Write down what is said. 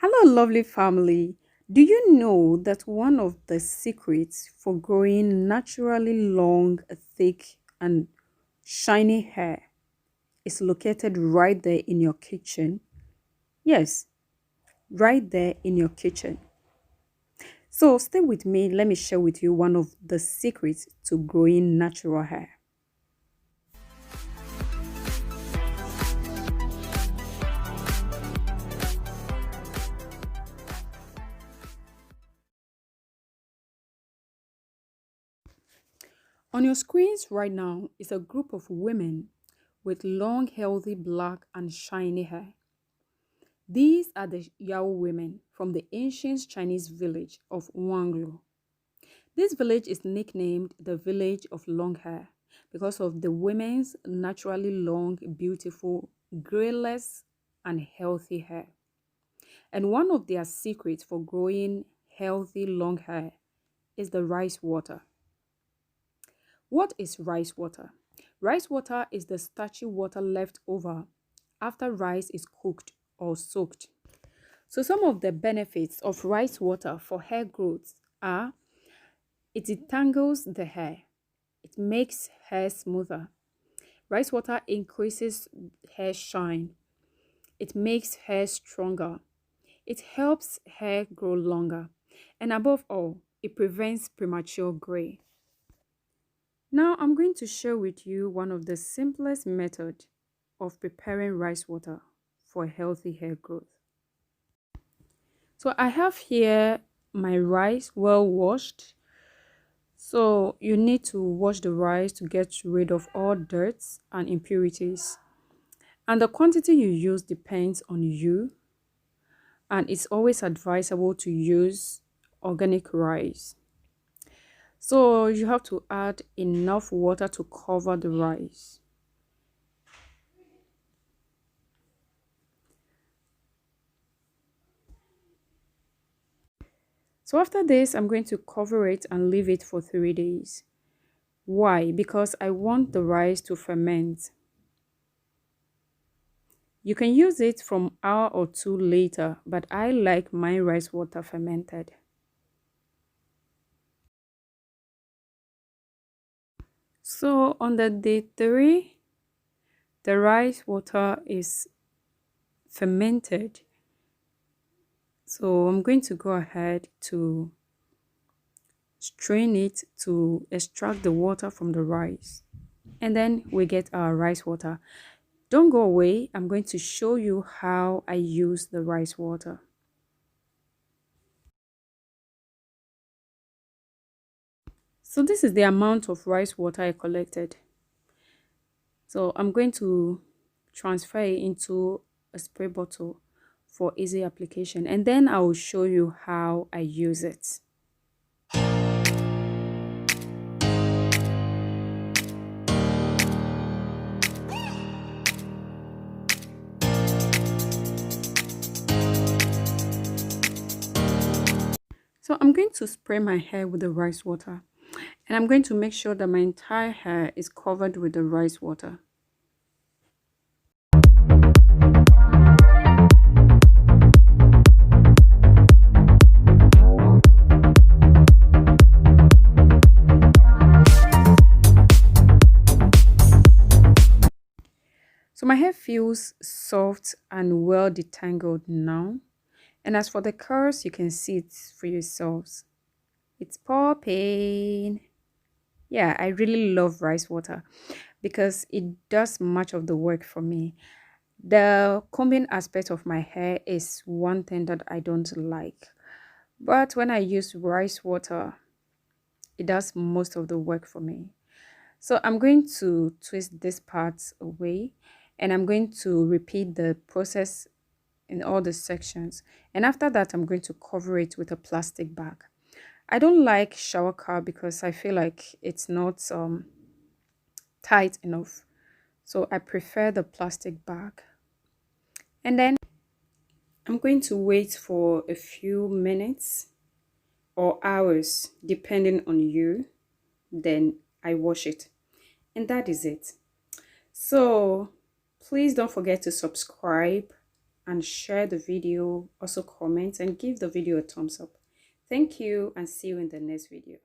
Hello, lovely family. Do you know that one of the secrets for growing naturally long, thick, and shiny hair is located right there in your kitchen? Yes, right there in your kitchen. So stay with me. Let me share with you one of the secrets to growing natural hair. On your screens right now is a group of women with long, healthy, black, and shiny hair. These are the Yao women from the ancient Chinese village of Wanglu. This village is nicknamed the village of long hair because of the women's naturally long, beautiful, grayless, and healthy hair. And one of their secrets for growing healthy long hair is the rice water. What is rice water? Rice water is the starchy water left over after rice is cooked or soaked. So some of the benefits of rice water for hair growth are it detangles the hair. It makes hair smoother. Rice water increases hair shine. It makes hair stronger. It helps hair grow longer. And above all, it prevents premature gray. Now I'm going to share with you one of the simplest methods of preparing rice water for healthy hair growth. So I have here my rice well washed. So you need to wash the rice to get rid of all dirt and impurities. And the quantity you use depends on you, and it's always advisable to use organic rice. So you have to add enough water to cover the rice. So after this, I'm going to cover it and leave it for 3 days. Why? Because I want the rice to ferment. You can use it from hour or two later, but I like my rice water fermented. So on the day 3, the rice water is fermented. So I'm going to go ahead to strain it to extract the water from the rice. And then we get our rice water. Don't go away. I'm going to show you how I use the rice water. So this is the amount of rice water I collected. So I'm going to transfer it into a spray bottle for easy application, and then I will show you how I use it. So I'm going to spray my hair with the rice water, and I'm going to make sure that my entire hair is covered with the rice water. So my hair feels soft and well detangled now. And as for the curls, you can see it for yourselves. It's popping. Yeah, I really love rice water because it does much of the work for me. The combing aspect of my hair is one thing that I don't like. But when I use rice water, it does most of the work for me. So I'm going to twist this part away, and I'm going to repeat the process in all the sections. And after that, I'm going to cover it with a plastic bag. I don't like shower cap because I feel like it's not tight enough. So I prefer the plastic bag. And then I'm going to wait for a few minutes or hours depending on you. Then I wash it. And that is it. So please don't forget to subscribe and share the video. Also comment and give the video a thumbs up. Thank you and see you in the next video.